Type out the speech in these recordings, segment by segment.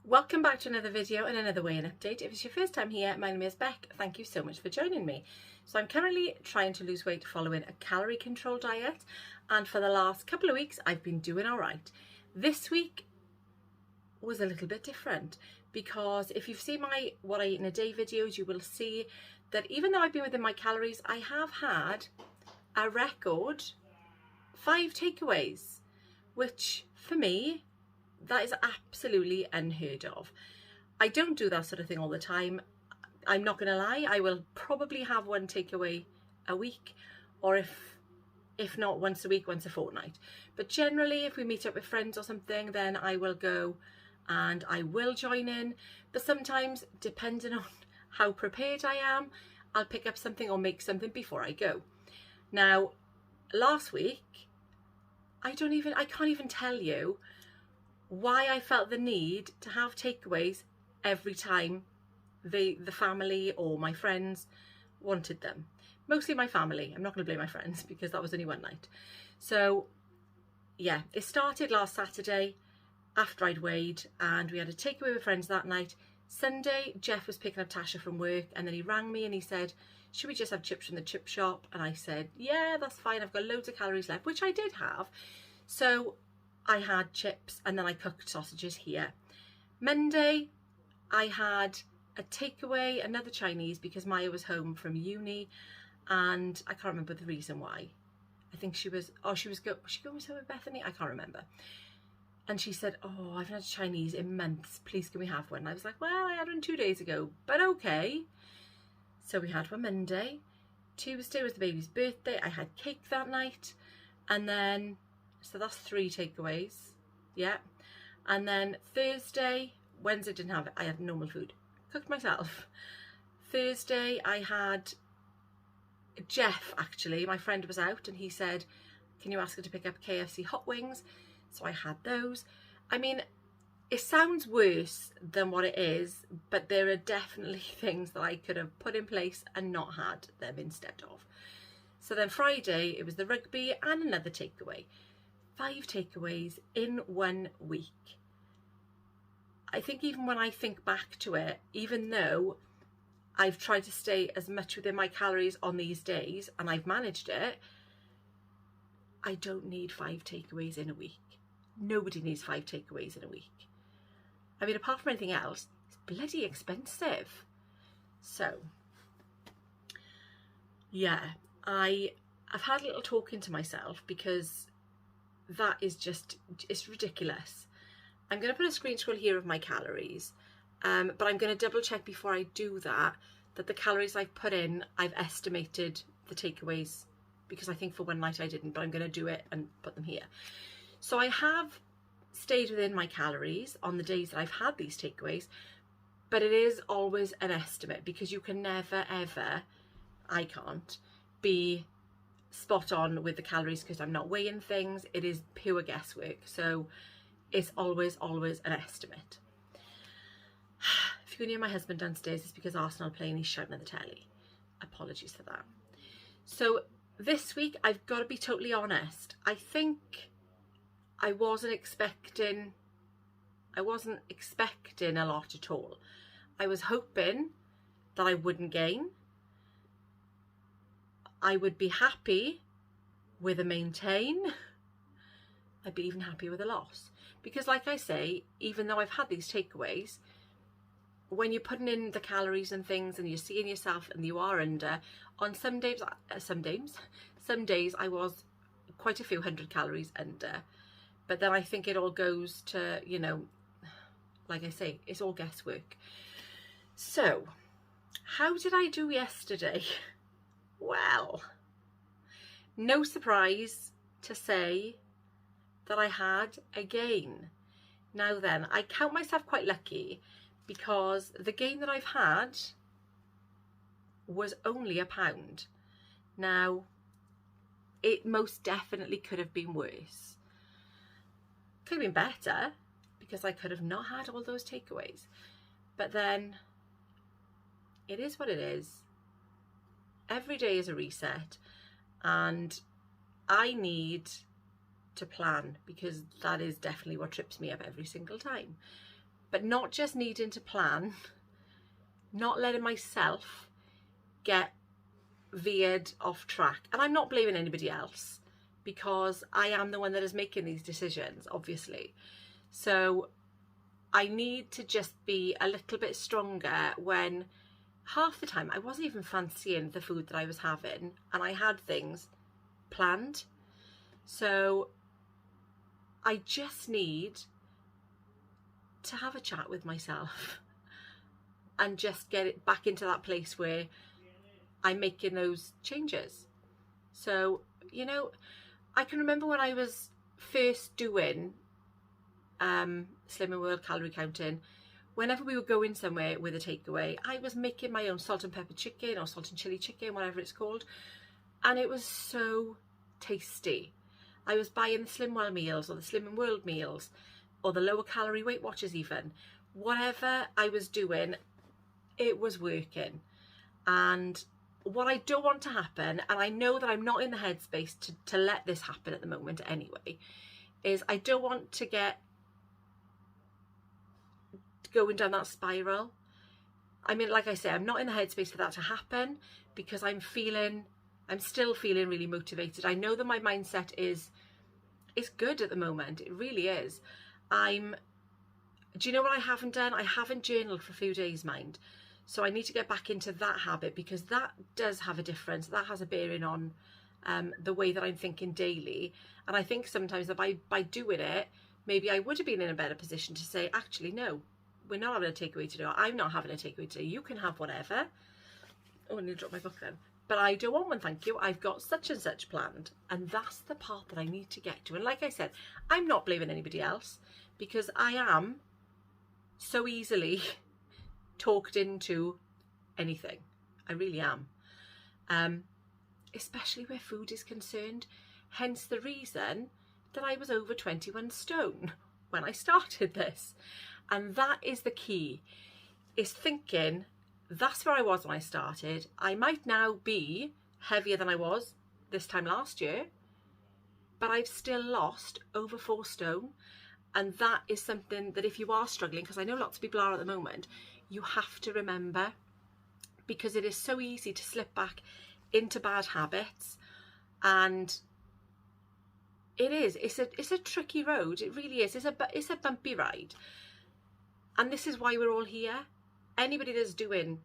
Welcome back to another video and another weigh-in update. If it's your first time here, my name is Beck. Thank you so much for joining me. So I'm currently trying to lose weight following a calorie control diet, and for the last couple of weeks I've been doing all right. This week was a little bit different because if you've seen my what I eat in a day videos, you will see that even though I've been within my calories, I have had a record 5 takeaways, which for me, that is absolutely unheard of. I don't do that sort of thing all the time. I'm not gonna lie, I will probably have one takeaway a week, or if not once a week, once a fortnight. But generally, if we meet up with friends or something, then I will go and I will join in. But sometimes, depending on how prepared I am, I'll pick up something or make something before I go. Now, last week, I can't even tell you why I felt the need to have takeaways every time the family or my friends wanted them. Mostly my family. I'm not going to blame my friends because that was only one night. So yeah, it started last Saturday after I'd weighed, and we had a takeaway with friends that night. Sunday, Jeff was picking up Tasha from work, and then he rang me and he said, should we just have chips from the chip shop? And I said, yeah, that's fine. I've got loads of calories left, which I did have. So I had chips and then I cooked sausages here. Monday, I had a takeaway, another Chinese, because Maya was home from uni and I can't remember the reason why. I think was she going somewhere with Bethany? I can't remember. And she said, oh, I've had Chinese in months. Please, can we have one? And I was like, well, I had one 2 days ago, but okay. So we had one Monday. Tuesday was the baby's birthday. I had cake that night. And then so that's 3 takeaways, yeah. And then Thursday, Wednesday didn't have it. I had normal food, cooked myself. Thursday I had Jeff, actually, my friend was out and he said, can you ask her to pick up KFC hot wings? So I had those. I mean, it sounds worse than what it is, but there are definitely things that I could have put in place and not had them instead of. So then Friday, it was the rugby and another takeaway. 5 takeaways in 1 week. I think even when I think back to it, even though I've tried to stay as much within my calories on these days and I've managed it, I don't need 5 takeaways in a week. Nobody needs 5 takeaways in a week. I mean, apart from anything else, it's bloody expensive. So, yeah, I've had a little talking to myself because that is just, it's ridiculous. I'm going to put a screen scroll here of my calories, but I'm going to double check before I do that the calories I've put in, I've estimated the takeaways, because I think for one night I didn't, but I'm going to do it and put them here. So I have stayed within my calories on the days that I've had these takeaways, but it is always an estimate because you can never ever, I can't, be spot on with the calories because I'm not weighing things. It is pure guesswork, so it's always an estimate. If you can hear my husband downstairs, it's because Arsenal are playing, he's shouting at the telly. Apologies for that. So this week, I've got to be totally honest, I think I wasn't expecting a lot at all. I was hoping that I wouldn't gain. I would be happy with a maintain. I'd be even happier with a loss. Because like I say, even though I've had these takeaways, when you're putting in the calories and things and you're seeing yourself and you are under, on some days I was quite a few 100 calories under. But then I think it all goes to, you know, like I say, it's all guesswork. So, how did I do yesterday? Well, no surprise to say that I had a gain. Now then, I count myself quite lucky because the gain that I've had was only £1. Now, it most definitely could have been worse. Could have been better because I could have not had all those takeaways. But then, it is what it is. Every day is a reset, and I need to plan because that is definitely what trips me up every single time. but not just needing to plan, not letting myself get veered off track. And I'm not blaming anybody else, because I am the one that is making these decisions, obviously. So I need to just be a little bit stronger when half the time I wasn't even fancying the food that I was having, and I had things planned. So I just need to have a chat with myself and just get it back into that place where I'm making those changes. So, you know, I can remember when I was first doing Slimming World calorie counting, whenever we were going somewhere with a takeaway, I was making my own salt and pepper chicken or salt and chili chicken, whatever it's called, and it was so tasty. I was buying the Slim Well meals or the Slimming World meals or the lower calorie Weight Watchers even. Whatever I was doing, it was working. And what I don't want to happen, and I know that I'm not in the headspace to let this happen at the moment anyway, is I don't want to get going down that spiral. I mean, like I say, I'm not in the headspace for that to happen, because I'm still feeling really motivated. I know that my mindset is good at the moment. It really is. Do you know what I haven't done? I haven't journaled for a few days, mind. So I need to get back into that habit, because that does have a difference. That has a bearing on the way that I'm thinking daily. And I think sometimes that by doing it, maybe I would have been in a better position to say, actually, no, we're not having a takeaway today. Or I'm not having a takeaway today. You can have whatever. Oh, I need to drop my book then. But I don't want one, thank you. I've got such and such planned. And that's the part that I need to get to. And like I said, I'm not blaming anybody else, because I am so easily talked into anything. I really am. Especially where food is concerned. Hence the reason that I was over 21 stone when I started this. And that is the key, is thinking that's where I was when I started. I might now be heavier than I was this time last year, but I've still lost over 4 stone. And that is something that if you are struggling, because I know lots of people are at the moment, you have to remember, because it is so easy to slip back into bad habits. And it's a tricky road. It really is. It's a bumpy ride. And this is why we're all here. Anybody that's doing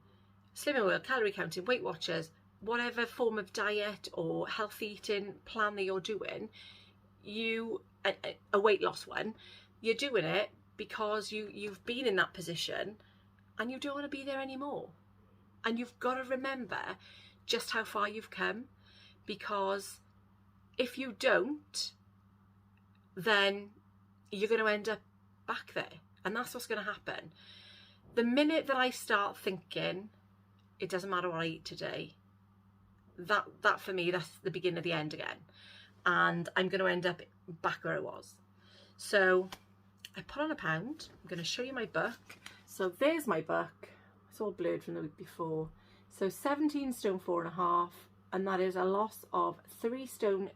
Slimming World, calorie counting, Weight Watchers, whatever form of diet or healthy eating plan that you're doing, a weight loss one, you're doing it because you've been in that position and you don't want to be there anymore. And you've got to remember just how far you've come, because if you don't, then you're going to end up back there. And that's what's going to happen. The minute that I start thinking, it doesn't matter what I eat today, that for me, that's the beginning of the end again. And I'm going to end up back where I was. So I put on a pound. I'm going to show you my book. So there's my book. It's all blurred from the week before. So 17 stone 4.5, and that is a loss of 3 stone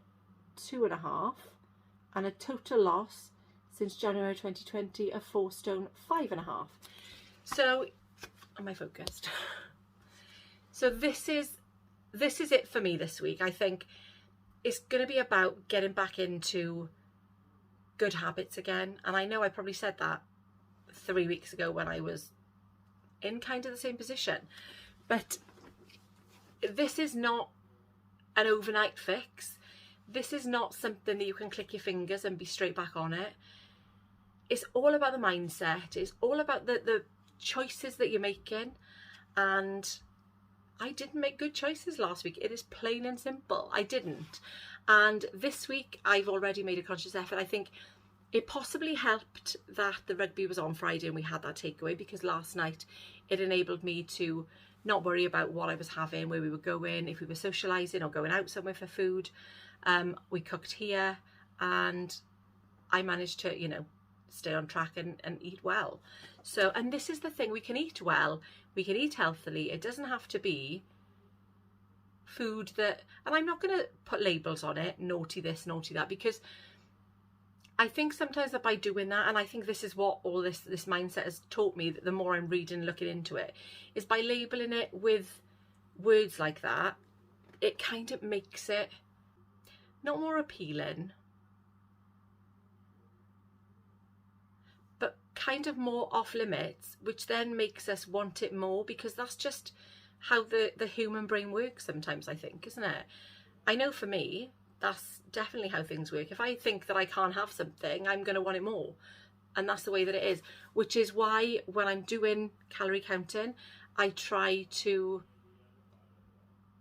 2.5, and a total loss since January 2020 of 4 stone 5.5. So, am I focused? So this is it for me this week. I think it's going to be about getting back into good habits again. And I know I probably said that 3 weeks ago when I was in kind of the same position. But this is not an overnight fix. This is not something that you can click your fingers and be straight back on it. It's all about the mindset. It's all about the choices that you're making. And I didn't make good choices last week. It is plain and simple. I didn't. And this week I've already made a conscious effort. I think it possibly helped that the rugby was on Friday and we had that takeaway, because last night it enabled me to not worry about what I was having, where we were going, if we were socialising or going out somewhere for food. We cooked here and I managed to, stay on track and eat well. So, and this is the thing, we can eat well, we can eat healthily. It doesn't have to be food that, and I'm not going to put labels on it, naughty this, naughty that, because I think sometimes that by doing that, and I think this is what all this mindset has taught me, that the more I'm reading, looking into it, is by labeling it with words like that, it kind of makes it not more appealing, but kind of more off limits, which then makes us want it more, because that's just how the human brain works sometimes, I think, isn't it? I know for me, that's definitely how things work. If I think that I can't have something, I'm going to want it more. And that's the way that it is, which is why when I'm doing calorie counting, I try to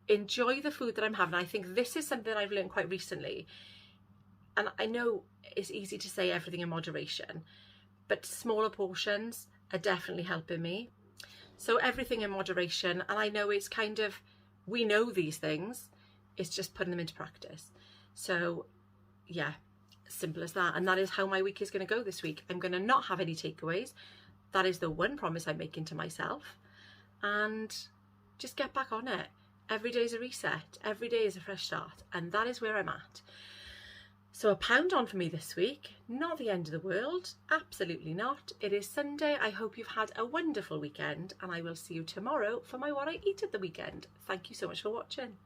enjoy the food that I'm having. I think this is something I've learned quite recently. And I know it's easy to say everything in moderation, but smaller portions are definitely helping me. So everything in moderation. And I know it's kind of, we know these things, it's just putting them into practice. So yeah, simple as that. And that is how my week is going to go this week. I'm going to not have any takeaways. That is the one promise I'm making to myself. And just get back on it. Every day is a reset. Every day is a fresh start. And that is where I'm at. So £1 on for me this week. Not the end of the world. Absolutely not. It is Sunday. I hope you've had a wonderful weekend. And I will see you tomorrow for my What I Eat at the Weekend. Thank you so much for watching.